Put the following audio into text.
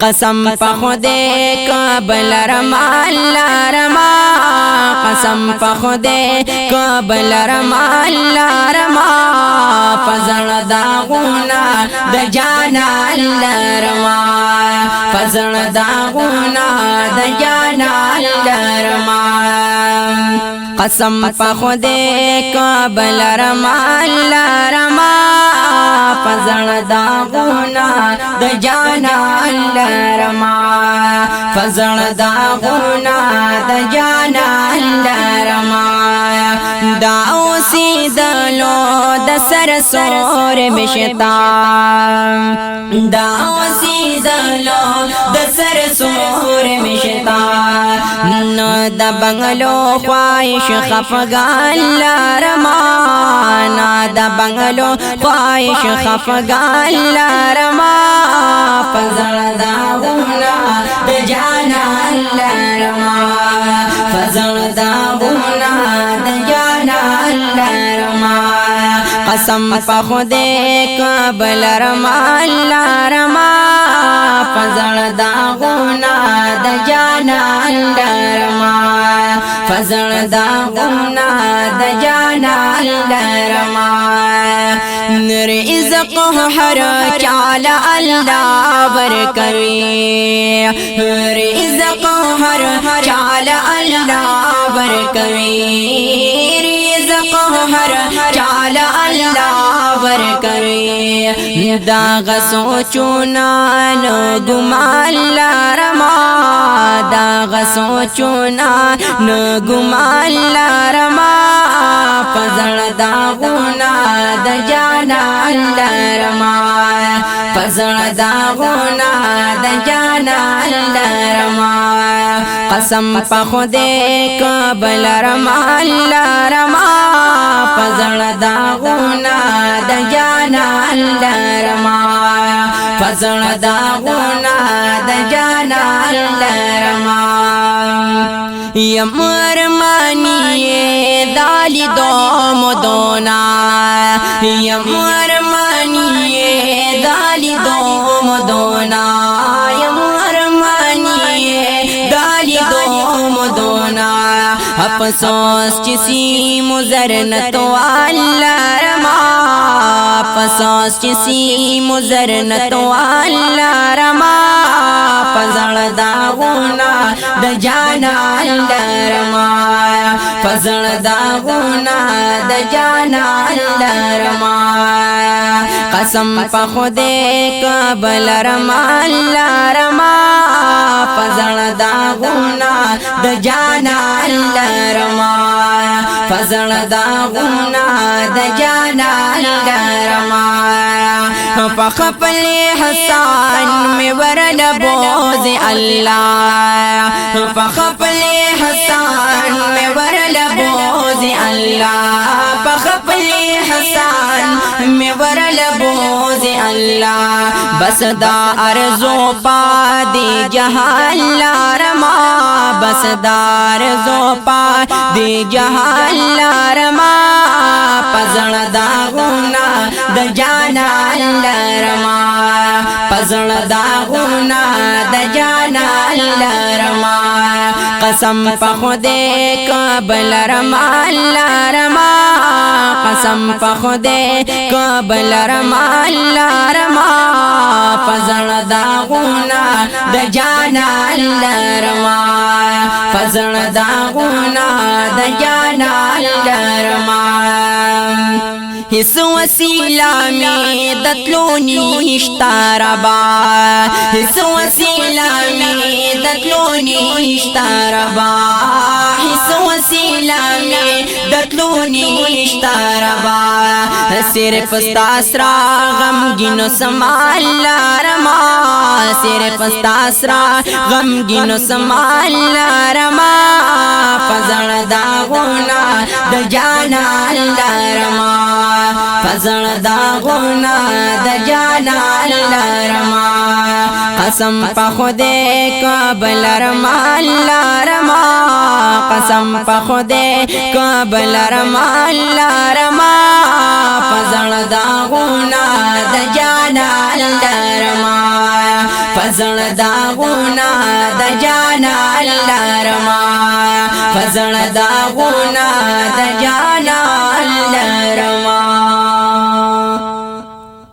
قسم په خدای کابل رما لرما قسم په خدای کابل رما لرما فزړ داغونه د جانان لرما فزړ داغونه د جانان لرما قسم په خدای کابل رما لرما فزړ داغونه د جانان لرما فزړ داغونه د جانان لرما دا اوسېدلو د سر سور مشتا دا اوسېدلو د سر سور مشتا نو د بنگلو خواهش خفګان لرما نو د بنگلو خواهش خفګان لرما فزړ داغونه د جانان لرما فزړ داغونه د جانان لرما قسم په خدای کابل رما لرما فزړ داغونه د جانان لرما فزړ داغونه د جانان لرما نر رزق هر چال الله ورکوي رزق هر چال الله ورکوي رزق هر چال الله ورکوي دا غسوچونا نو ګمان لرما دا غسوچونا نو ګمان لرما فزړ داغونه د جانان لرما فزړ داغونه د جانان لرما قسم په خدای کابل رما لرما فزړ داغونه د جانان لرما فزړ داغونه د جانان لرما یمر مانی دالی دوم دونا یمر مانی دالی دوم دونا یمر مانی دالی دوم دونا افسوس چسی مزرنت والرما افسوس چسی مزرنت والرما فزړ داغونه د جانان لرما فزړ داغونه د جانان لرما قسم په خدای کابل رما لرما فزړ داغونه د جانان لرما فزړ داغونه د جانان لرما فخپل حسان می ورل بوز الله فخپل حسان می ورل بوز الله فخپل حسان می ورل بوز الله بس دا ارزو پا دی جهان لرما بس دا ارزو پا دی جهان لرما پزړ داغونه د جانان لرما پزړ داغونه د جانان لرما قسم په خدای کابل رما لرما قسم په خدای کابل رما لرما پزړ داغونه د جانان لرما پزړ داغونه د جانان لرما هیڅ وسیله می دتلو نشتا ربا هیڅ وسیله می دتلو نشتا ربا هیڅ وسیله می دتلو نشتا ربا صرف ستاسرا غمگینو سمال لرما صرف ستاسرا غمگینو سمال لرما فزړ داغونه د جانان لرما فزړ داغونه د جانان لرما قسم په خدای کابل رما لرما قسم په خدای کابل رما لرما فزړ داغونه د جانان لرما فزړ داغونه د جانا لارما فزړ داغونه د جانا